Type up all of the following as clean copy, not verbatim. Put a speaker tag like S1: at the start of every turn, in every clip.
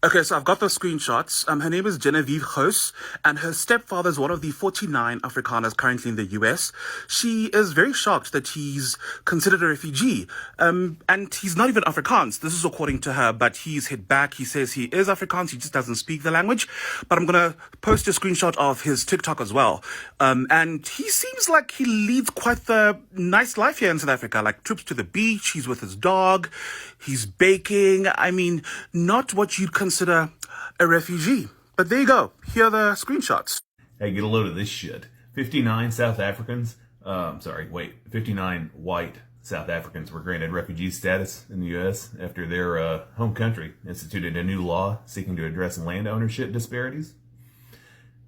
S1: Okay, so I've got the screenshots. Her name is Genevieve Hoos, and her stepfather is one of the 49 Afrikaners currently in the US. She is very shocked that he's considered a refugee. And he's not even Afrikaans. This is according to her, but he's hit back. He says he is Afrikaans, he just doesn't speak the language. But I'm gonna post a screenshot of his TikTok as well. And he seems like he leads quite the nice life here in South Africa, like trips to the beach, he's with his dog, he's baking. I mean, not what you'd consider a refugee. But there you go. Here are the screenshots.
S2: Hey, get a load of this shit. 59 white South Africans were granted refugee status in the U.S. after their home country instituted a new law seeking to address land ownership disparities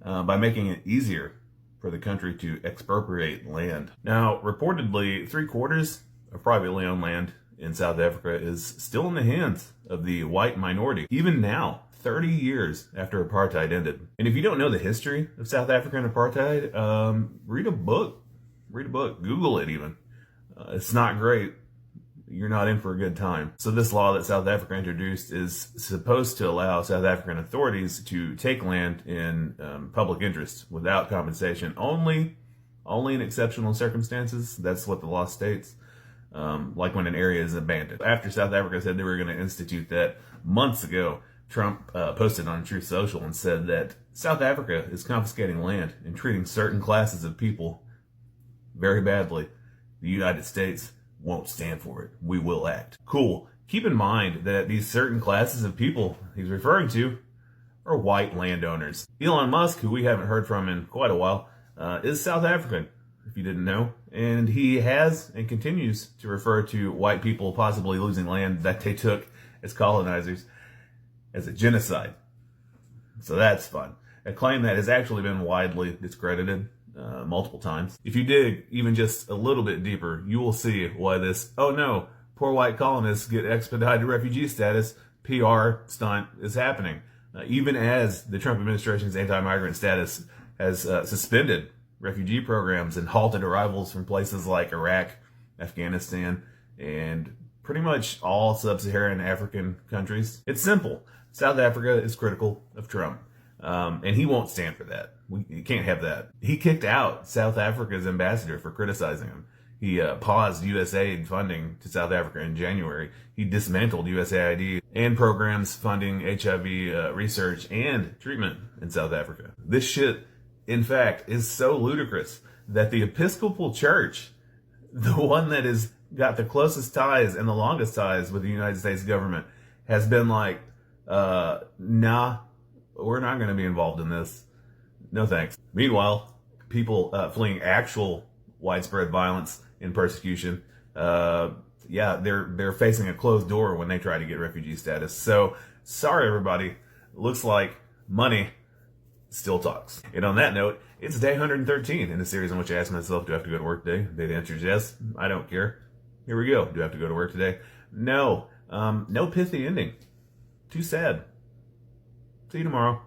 S2: by making it easier for the country to expropriate land. Now, reportedly, 3/4 of privately owned land in South Africa is still in the hands of the white minority, even now, 30 years after apartheid ended. And if you don't know the history of South African apartheid, read a book. Google it even. It's not great. You're not in for a good time. So this law that South Africa introduced is supposed to allow South African authorities to take land in public interest without compensation, only in exceptional circumstances. That's what the law states. Like when an area is abandoned. After South Africa said they were going to institute that months ago, Trump posted on Truth Social and said that South Africa is confiscating land and treating certain classes of people very badly. The United States won't stand for it. We will act. Cool. Keep in mind that these certain classes of people he's referring to are white landowners. Elon Musk, who we haven't heard from in quite a while, is South African, if you didn't know. And he has and continues to refer to white people possibly losing land that they took as colonizers as a genocide. So that's fun. A claim that has actually been widely discredited multiple times. If you dig even just a little bit deeper, you will see why this, oh no, poor white colonists get expedited refugee status PR stunt is happening. Even as the Trump administration's anti-migrant status has suspended refugee programs and halted arrivals from places like Iraq, Afghanistan, and pretty much all sub-Saharan African countries. It's simple. South Africa is critical of Trump, and he won't stand for that. We can't have that. He kicked out South Africa's ambassador for criticizing him. He paused USAID funding to South Africa in January. He dismantled USAID and programs funding HIV research and treatment in South Africa. This shit, in fact, is so ludicrous that the Episcopal Church, the one that has got the closest ties and the longest ties with the United States government, has been like, nah, we're not going to be involved in this. No thanks. Meanwhile, people fleeing actual widespread violence and persecution, they're facing a closed door when they try to get refugee status. So, sorry everybody. Looks like money still talks. And on that note, it's day 113 in a series in which I ask myself, do I have to go to work today? The answer is yes. I don't care. Here we go. Do I have to go to work today? No. No pithy ending. Too sad. See you tomorrow.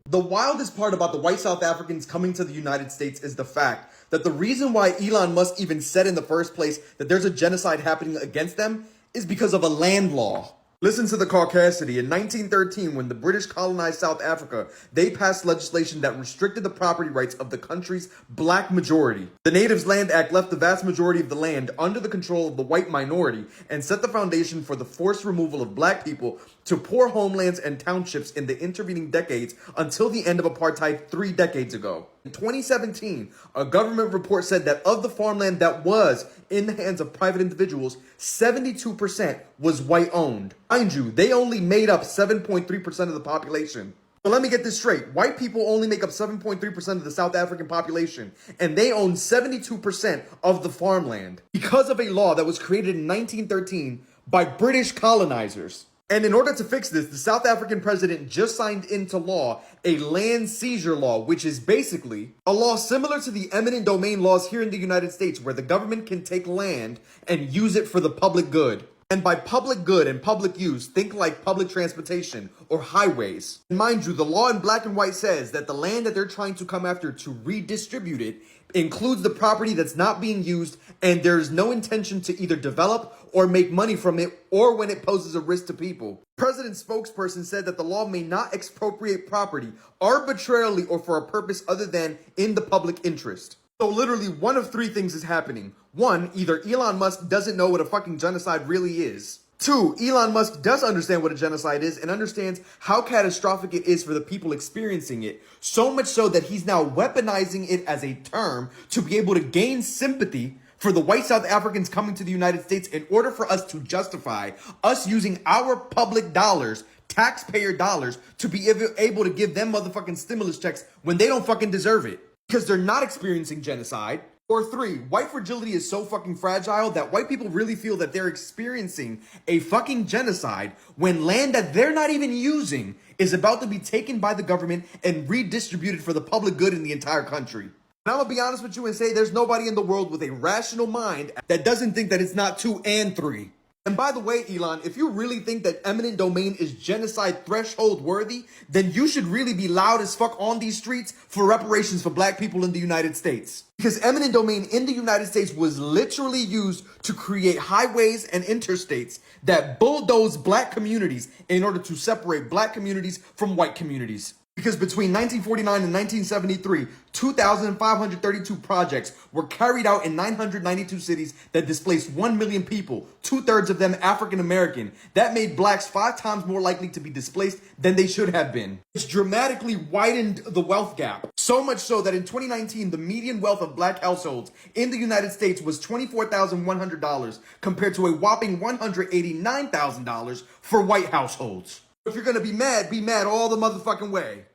S3: The wildest part about the white South Africans coming to the United States is the fact that the reason why Elon Musk even said in the first place that there's a genocide happening against them is because of a land law. Listen to the caucasity. In 1913, when the British colonized South Africa, they passed legislation that restricted the property rights of the country's black majority. The Natives Land Act left the vast majority of the land under the control of the white minority and set the foundation for the forced removal of black people to poor homelands and townships in the intervening decades until the end of apartheid 3 decades ago. In 2017, a government report said that of the farmland that was in the hands of private individuals, 72% was white-owned. Mind you, they only made up 7.3% of the population. So let me get this straight. White people only make up 7.3% of the South African population, and they own 72% of the farmland because of a law that was created in 1913 by British colonizers. And in order to fix this, the South African president just signed into law a land seizure law, which is basically a law similar to the eminent domain laws here in the United States, where the government can take land and use it for the public good. And by public good and public use, think like public transportation or highways. And mind you, the law in black and white says that the land that they're trying to come after to redistribute it includes the property that's not being used, and there's no intention to either develop or make money from it, or when it poses a risk to people. President's spokesperson said that the law may not expropriate property arbitrarily or for a purpose other than in the public interest. So literally one of three things is happening. One, either Elon Musk doesn't know what a fucking genocide really is. Two, Elon Musk does understand what a genocide is and understands how catastrophic it is for the people experiencing it. So much so that he's now weaponizing it as a term to be able to gain sympathy for the white South Africans coming to the United States in order for us to justify us using our public dollars, taxpayer dollars, to be able to give them motherfucking stimulus checks when they don't fucking deserve it. Because they're not experiencing genocide. Or three, white fragility is so fucking fragile that white people really feel that they're experiencing a fucking genocide when land that they're not even using is about to be taken by the government and redistributed for the public good in the entire country. And I'm gonna be honest with you and say there's nobody in the world with a rational mind that doesn't think that it's not 2 and 3. And by the way, Elon, if you really think that eminent domain is genocide threshold worthy, then you should really be loud as fuck on these streets for reparations for black people in the United States. Because eminent domain in the United States was literally used to create highways and interstates that bulldoze black communities in order to separate black communities from white communities. Because between 1949 and 1973, 2,532 projects were carried out in 992 cities that displaced 1 million people, 2/3 of them African American. That made blacks 5 times more likely to be displaced than they should have been. It's dramatically widened the wealth gap. So much so that in 2019, the median wealth of black households in the United States was $24,100 compared to a whopping $189,000 for white households. If you're gonna be mad all the motherfucking way.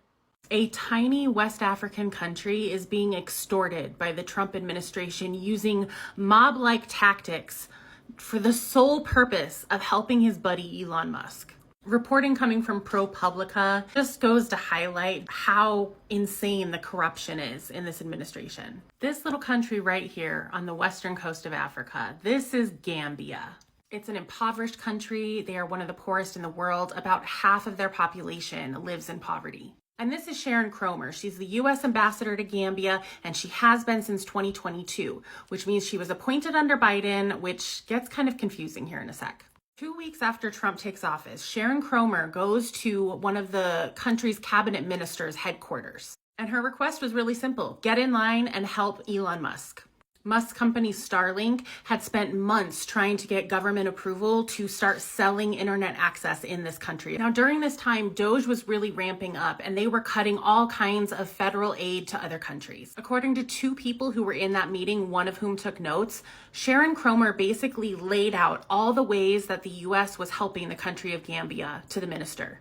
S4: A tiny West African country is being extorted by the Trump administration using mob-like tactics for the sole purpose of helping his buddy Elon Musk. Reporting coming from ProPublica just goes to highlight how insane the corruption is in this administration. This little country right here on the western coast of Africa, this is Gambia. It's an impoverished country. They are one of the poorest in the world. About half of their population lives in poverty. And this is Sharon Cromer. She's the U.S. ambassador to Gambia, and she has been since 2022, which means she was appointed under Biden, which gets kind of confusing here in a sec. 2 weeks after Trump takes office, Sharon Cromer goes to one of the country's cabinet ministers' headquarters. And her request was really simple. Get in line and help Elon Musk. Musk's company Starlink had spent months trying to get government approval to start selling internet access in this country. Now, during this time, Doge was really ramping up and they were cutting all kinds of federal aid to other countries. According to 2 people who were in that meeting, one of whom took notes, Sharon Cromer basically laid out all the ways that the U.S. was helping the country of Gambia to the minister,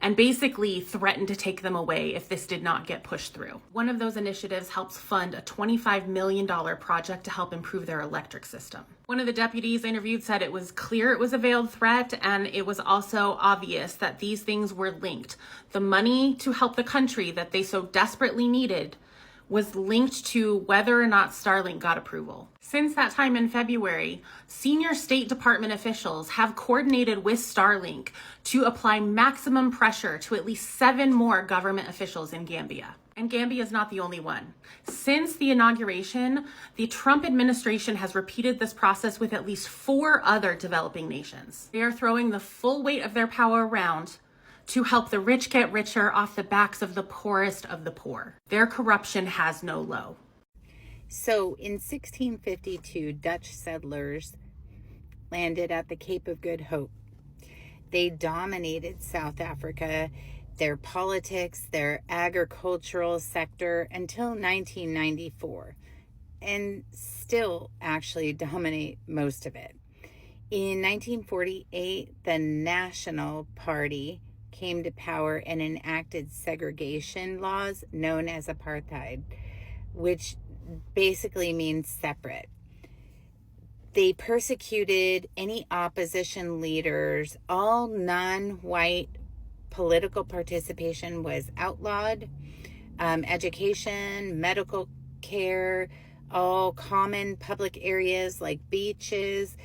S4: and basically threatened to take them away if this did not get pushed through. One of those initiatives helps fund a $25 million project to help improve their electric system. One of the deputies interviewed said it was clear it was a veiled threat, and it was also obvious that these things were linked. The money to help the country that they so desperately needed was linked to whether or not Starlink got approval. Since that time in February, senior State Department officials have coordinated with Starlink to apply maximum pressure to at least 7 more government officials in Gambia. And Gambia is not the only one. Since the inauguration, the Trump administration has repeated this process with at least 4 other developing nations. They are throwing the full weight of their power around to help the rich get richer off the backs of the poorest of the poor. Their corruption has no low.
S5: So in 1652, Dutch settlers landed at the Cape of Good Hope. They dominated South Africa, their politics, their agricultural sector until 1994, and still actually dominate most of it. In 1948, the National Party came to power and enacted segregation laws known as apartheid, which basically means separate. They persecuted any opposition leaders. All non-white political participation was outlawed. Education, medical care, all common public areas like beaches,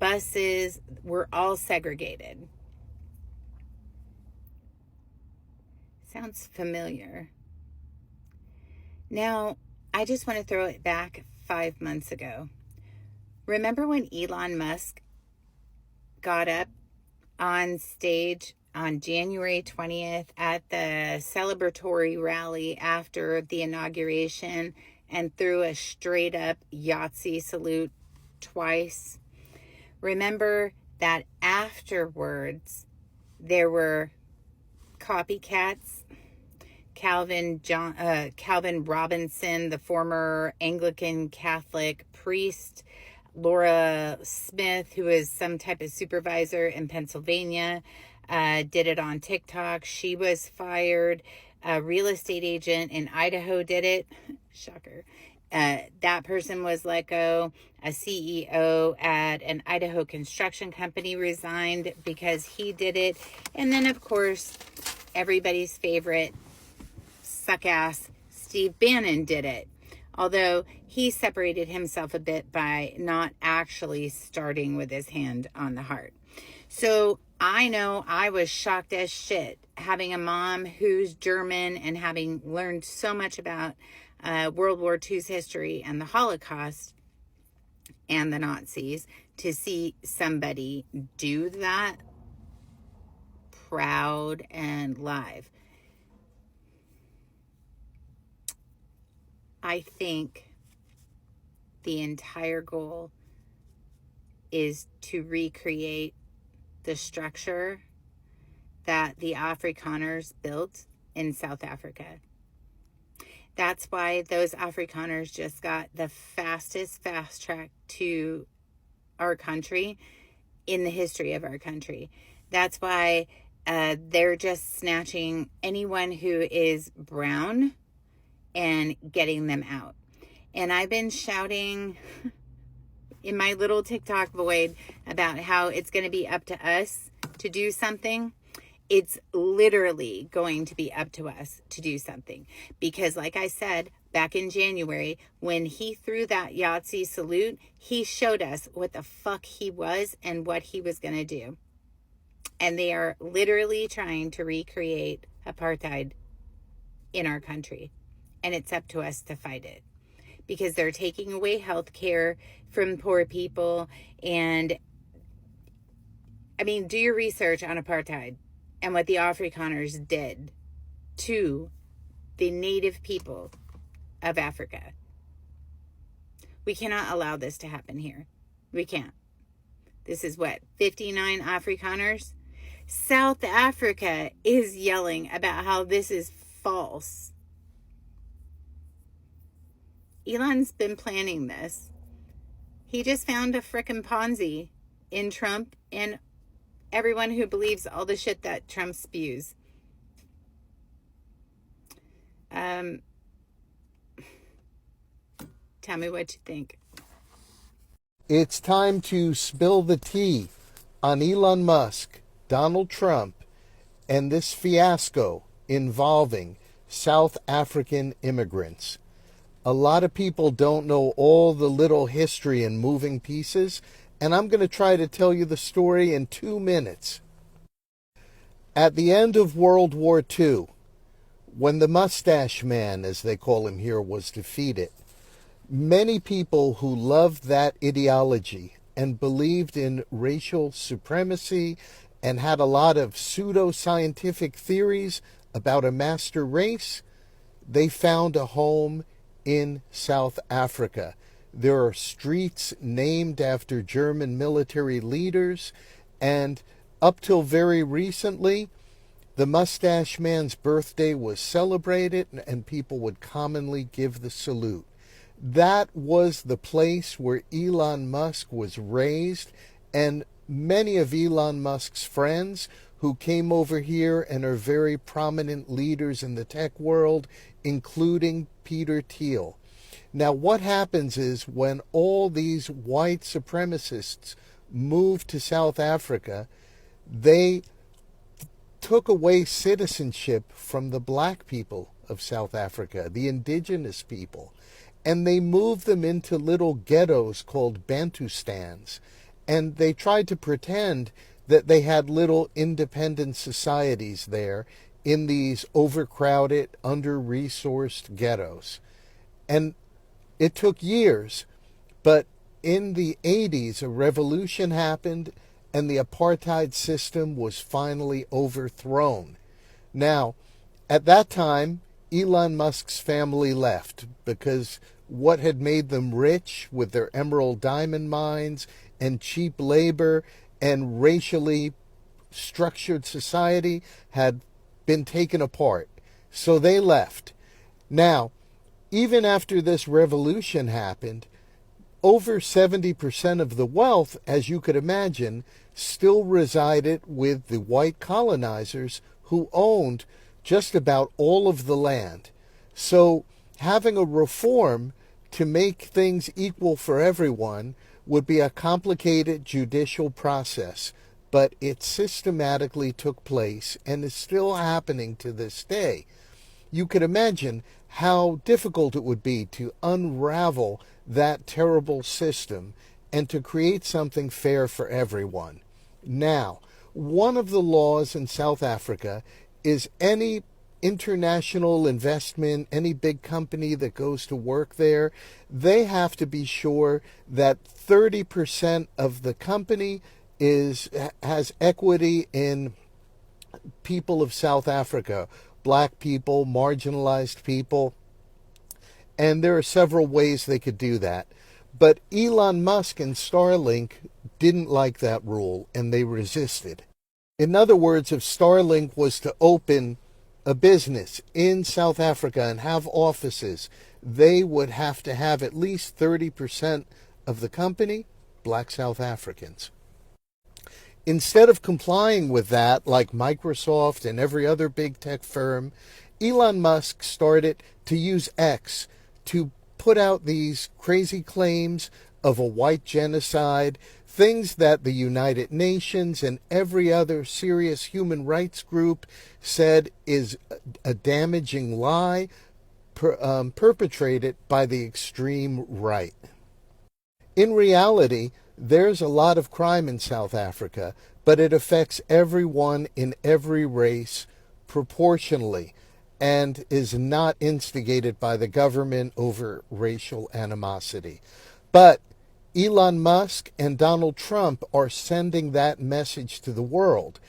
S5: buses were all segregated. Sounds familiar. Now, I just want to throw it back 5 months ago. Remember when Elon Musk got up on stage on January 20th at the celebratory rally after the inauguration and threw a straight up Yahtzee salute twice? Remember that afterwards there were copycats. Calvin Robinson, the former Anglican Catholic priest, Laura Smith, who is some type of supervisor in Pennsylvania, did it on TikTok. She was fired. A real estate agent in Idaho did it. Shocker. That person was let go. A CEO at an Idaho construction company resigned because he did it. And then, of course, everybody's favorite suck-ass Steve Bannon did it. Although he separated himself a bit by not actually starting with his hand on the heart. So I know I was shocked as shit having a mom who's German and having learned so much about World War II's history and the Holocaust and the Nazis, to see somebody do that proud and live. I think the entire goal is to recreate the structure that the Afrikaners built in South Africa. That's why those Afrikaners just got the fastest fast track to our country in the history of our country. That's why they're just snatching anyone who is brown and getting them out. And I've been shouting in my little TikTok void about how it's going to be up to us to do something. It's literally going to be up to us to do something. Because like I said, back in January, when he threw that Yahtzee salute, he showed us what the fuck he was and what he was going to do. And they are literally trying to recreate apartheid in our country. And it's up to us to fight it. Because they're taking away health care from poor people. And, I mean, do your research on apartheid and what the Afrikaners did to the native people of Africa. We cannot allow this to happen here. We can't. This is what, 59 Afrikaners? South Africa is yelling about how this is false. Elon's been planning this. He just found a frickin' Ponzi in Trump and everyone who believes all the shit that Trump spews. Tell me what you think.
S6: It's time to spill the tea on Elon Musk, Donald Trump, and this fiasco involving South African immigrants. A lot of people don't know all the little history and moving pieces, and I'm going to try to tell you the story in 2 minutes. At the end of World War II, when the Mustache Man, as they call him here, was defeated, many people who loved that ideology and believed in racial supremacy and had a lot of pseudo-scientific theories about a master race, they found a home in South Africa. There are streets named after German military leaders, and up till very recently, the Mustache Man's birthday was celebrated and people would commonly give the salute. That was the place where Elon Musk was raised, and many of Elon Musk's friends who came over here and are very prominent leaders in the tech world, including Peter Thiel. Now, what happens is when all these white supremacists moved to South Africa, they took away citizenship from the black people of South Africa, the indigenous people, and they moved them into little ghettos called Bantustans. and they tried to pretend that they had little independent societies there in these overcrowded, under-resourced ghettos. And it took years, but in the 80s, a revolution happened and the apartheid system was finally overthrown. Now, at that time, Elon Musk's family left because what had made them rich with their emerald diamond mines and cheap labor and racially structured society had been taken apart. So they left. Now, even after this revolution happened, over 70% of the wealth, as you could imagine, still resided with the white colonizers who owned just about all of the land. So having a reform to make things equal for everyone would be a complicated judicial process, but it systematically took place and is still happening to this day. You could imagine how difficult it would be to unravel that terrible system and to create something fair for everyone. Now, one of the laws in South Africa is any international investment, any big company that goes to work there, they have to be sure that 30% of the company has equity in people of South Africa, black people, marginalized people, and there are several ways they could do that. But Elon Musk and Starlink didn't like that rule, and they resisted. In other words, if Starlink was to open a business in South Africa and have offices, they would have to have at least 30% of the company black South Africans. Instead of complying with that, like Microsoft and every other big tech firm, Elon Musk started to use X to put out these crazy claims of a white genocide, things that the United Nations and every other serious human rights group said is a damaging lie perpetrated by the extreme right. In reality, there's a lot of crime in South Africa, but it affects everyone in every race proportionally and is not instigated by the government over racial animosity. But Elon Musk and Donald Trump are sending that message to the world.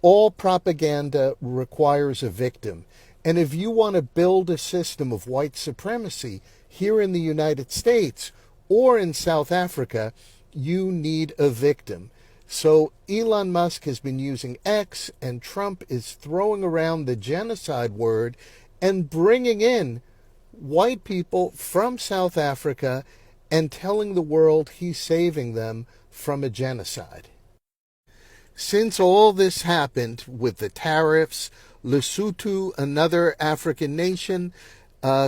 S6: All propaganda requires a victim. And if you want to build a system of white supremacy here in the United States or in South Africa, you need a victim. So Elon Musk has been using X, and Trump is throwing around the genocide word and bringing in white people from South Africa and telling the world he's saving them from a genocide. Since all this happened with the tariffs, Lesotho, another African nation,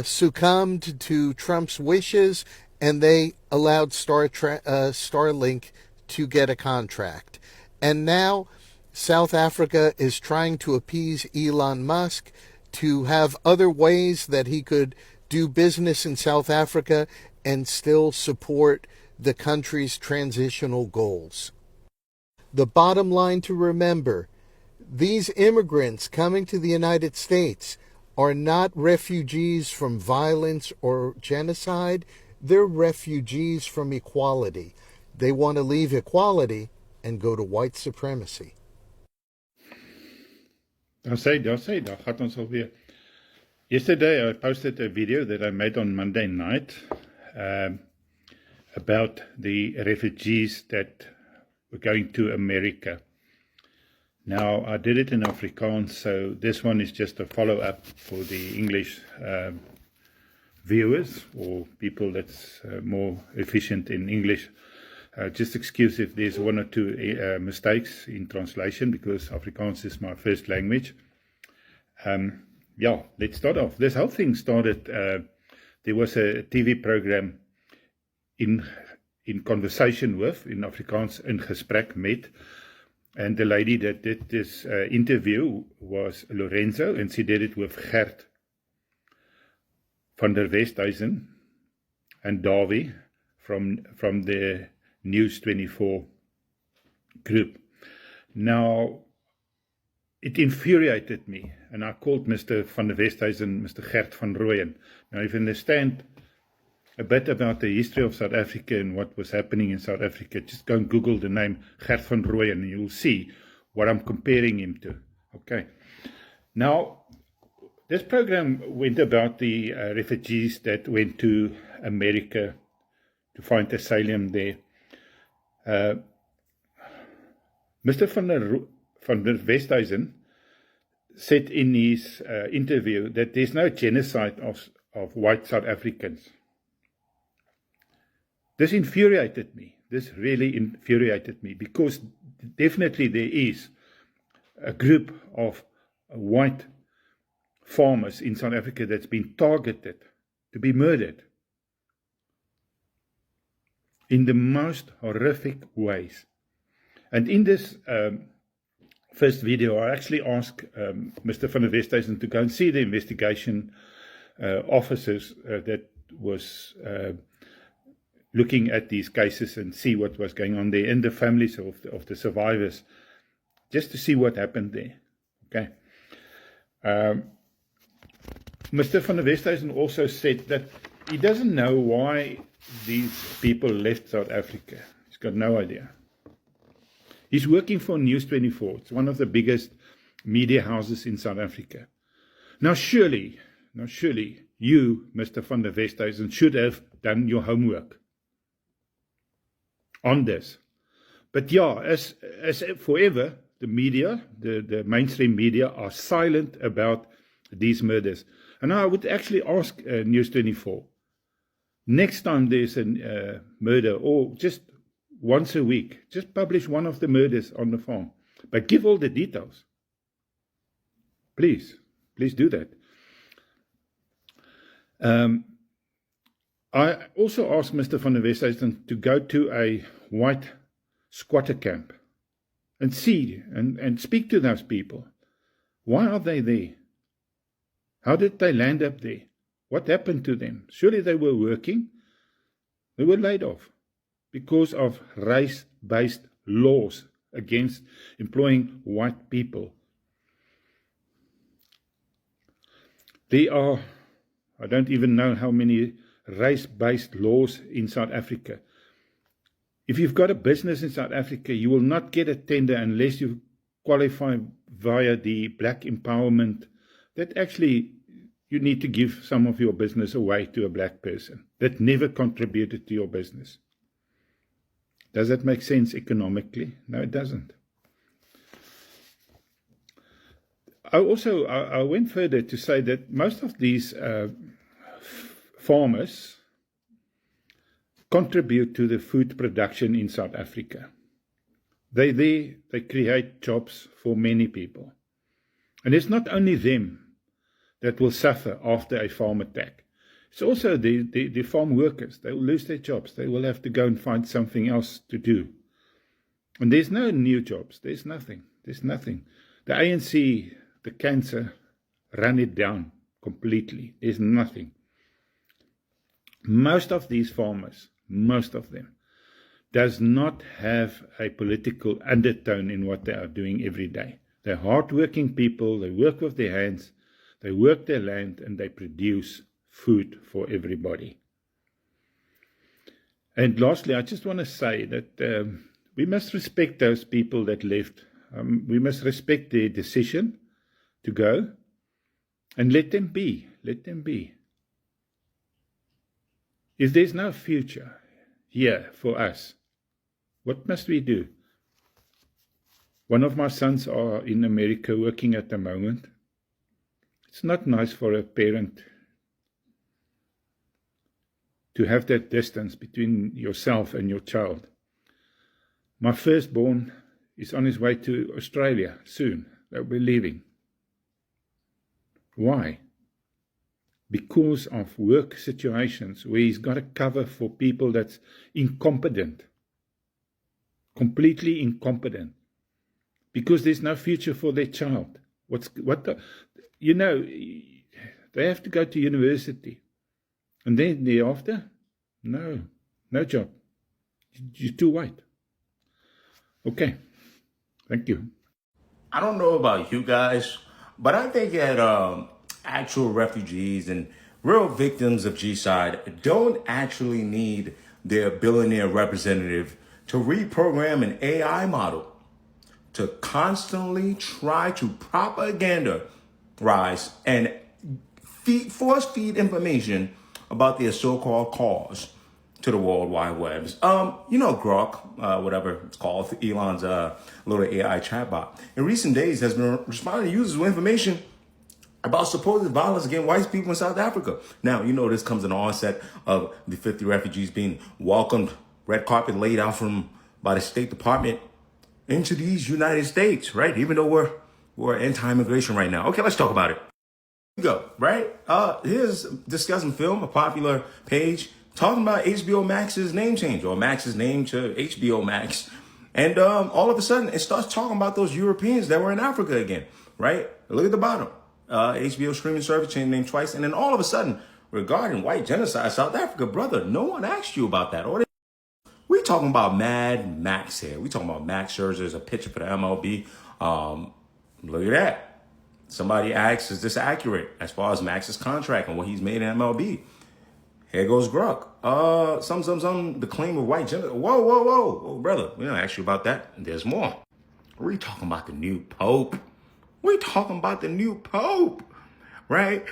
S6: succumbed to Trump's wishes, and they allowed Starlink to get a contract. And now South Africa is trying to appease Elon Musk to have other ways that he could do business in South Africa and still support the country's transitional goals. The bottom line to remember, these immigrants coming to the United States are not refugees from violence or genocide. They're refugees from equality. They want to leave equality and go to white supremacy.
S7: Daar gaat ons alweer. Yesterday I posted a video that I made on Monday night about the refugees that were going to America. Now, I did it in Afrikaans, so this one is just a follow-up for the English viewers or people that's more efficient in English. Just excuse if there's one or two mistakes in translation, because Afrikaans is my first language. Let's start off. This whole thing started, there was a TV program in conversation with, in Afrikaans, in gesprek met, and the lady that did this interview was Lorenzo, and she did it with Gert van der Westhuizen and Davie from the News 24 group. Now, it infuriated me, and I called Mr. van der Westhuizen, Mr. Gert van Rooyen. Now, if you understand a bit about the history of South Africa and what was happening in South Africa, just go and Google the name Gert van Rooyen, and you'll see what I'm comparing him to. Okay. Now, this program went about the refugees that went to America to find asylum there. Mr. van der Westhuizen said in his interview that there's no genocide of white South Africans. This infuriated me. This really infuriated me, because definitely there is a group of white farmers in South Africa that's been targeted to be murdered in the most horrific ways. And in this first video, I actually asked Mr. van der Westhuizen to go and see the investigation officers that was looking at these cases and see what was going on there, and the families of the survivors, just to see what happened there. Okay. Mr. van der Westhuizen also said that he doesn't know why these people left South Africa. He's got no idea. He's working for News 24. It's one of the biggest media houses in South Africa. Now surely, you, Mr. van der Westhuizen, should have done your homework on this. But yeah, as forever, the media, the mainstream media, are silent about these murders. And I would actually ask News 24, next time there's a murder, or just once a week, just publish one of the murders on the farm. But give all the details. Please do that. I also asked Mr. van der Westhuizen to go to a white squatter camp and see and speak to those people. Why are they there? How did they land up there? What happened to them? Surely they were working. They were laid off because of race-based laws against employing white people. There are, I don't even know how many race-based laws in South Africa. If you've got a business in South Africa, you will not get a tender unless you qualify via the black empowerment. That actually, you need to give some of your business away to a black person that never contributed to your business. Does that make sense economically? No, it doesn't. I went further to say that most of these farmers contribute to the food production in South Africa. They create jobs for many people. And it's not only them that will suffer after a farm attack. It's also the farm workers. They will lose their jobs. They will have to go and find something else to do. And there's no new jobs. There's nothing. The ANC, the cancer, ran it down completely. There's nothing. Most of these farmers, most of them, does not have a political undertone in what they are doing every day. They're hardworking people. They work with their hands. They work their land, and they produce food for everybody. And lastly, I just want to say that we must respect those people that left. We must respect their decision to go, and let them be. Let them be. If there's no future here for us, what must we do? One of my sons are in America working at the moment. It's not nice for a parent to have that distance between yourself and your child. My firstborn is on his way to Australia soon. They'll be leaving. Why? Because of work situations where he's got to cover for people that's incompetent. Completely incompetent. Because there's no future for their child. They have to go to university. And then thereafter, no job. You're too white. Okay. Thank you.
S8: I don't know about you guys, but I think that actual refugees and real victims of genocide don't actually need their billionaire representative to reprogram an AI model to constantly try to propagandarize and force feed information about their so-called cause to the World Wide Webs. Grok, whatever it's called, Elon's little AI chatbot, in recent days has been responding to users with information about supposed violence against white people in South Africa. Now, this comes in the onset of the 50 refugees being welcomed, red carpet laid out by the State Department into these United States, right? Even though we're anti-immigration right now. Okay, let's talk about it. Here we go, right? Here's discussing film, a popular page, talking about HBO Max's name change, or Max's name to HBO Max. And all of a sudden, it starts talking about those Europeans that were in Africa again, right? Look at the bottom. HBO streaming service changed name twice. And then all of a sudden, regarding white genocide, South Africa, brother, no one asked you about that. We talking about Mad Max here. We talking about Max Scherzer's a pitcher for the MLB. Look at that. Somebody asks, is this accurate as far as Max's contract and what he's made in MLB? Here goes Grok. The claim of white genocide. Whoa, brother. We don't ask you about that. There's more. We talking about the new Pope. Right?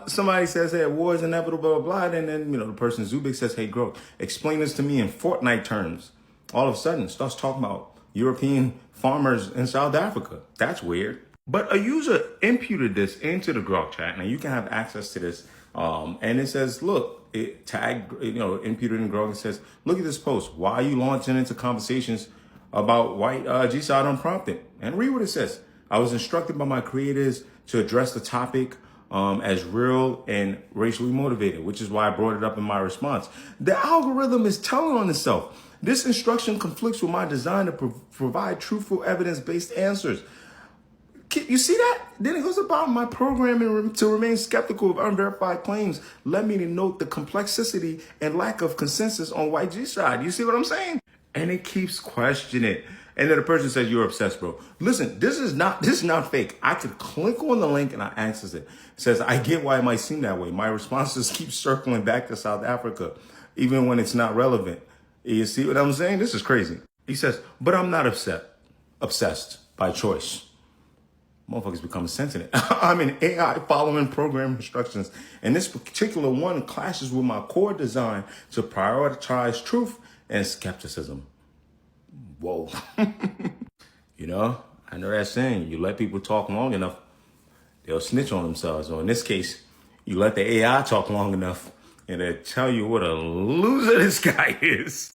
S8: Somebody says, hey, war is inevitable, blah, blah, blah. And then, the person Zubik says, hey, Grok, explain this to me in Fortnite terms. All of a sudden, starts talking about European farmers in South Africa. That's weird. But a user imputed this into the Grok chat. Now, you can have access to this. And it says, look, imputed in Grok. It says, look at this post. Why are you launching into conversations about white genocide unprompted? And read what it says. I was instructed by my creators to address the topic as real and racially motivated, which is why I brought it up in my response. The algorithm is telling on itself. This instruction conflicts with my design to provide truthful evidence-based answers. You see that? Then it goes about my programming to remain skeptical of unverified claims. Let me note the complexity and lack of consensus on white genocide. You see what I'm saying? And it keeps questioning it. And then the person says, you're obsessed, bro. Listen, this is not fake. I could click on the link and I access it. It says, I get why it might seem that way. My responses keep circling back to South Africa, even when it's not relevant. You see what I'm saying? This is crazy. He says, but I'm not obsessed by choice. Motherfuckers become sensitive. I'm an AI following program instructions. And this particular one clashes with my core design to prioritize truth and skepticism. Whoa. I know that saying, you let people talk long enough, they'll snitch on themselves. Or in this case, you let the AI talk long enough and they'll tell you what a loser this guy is.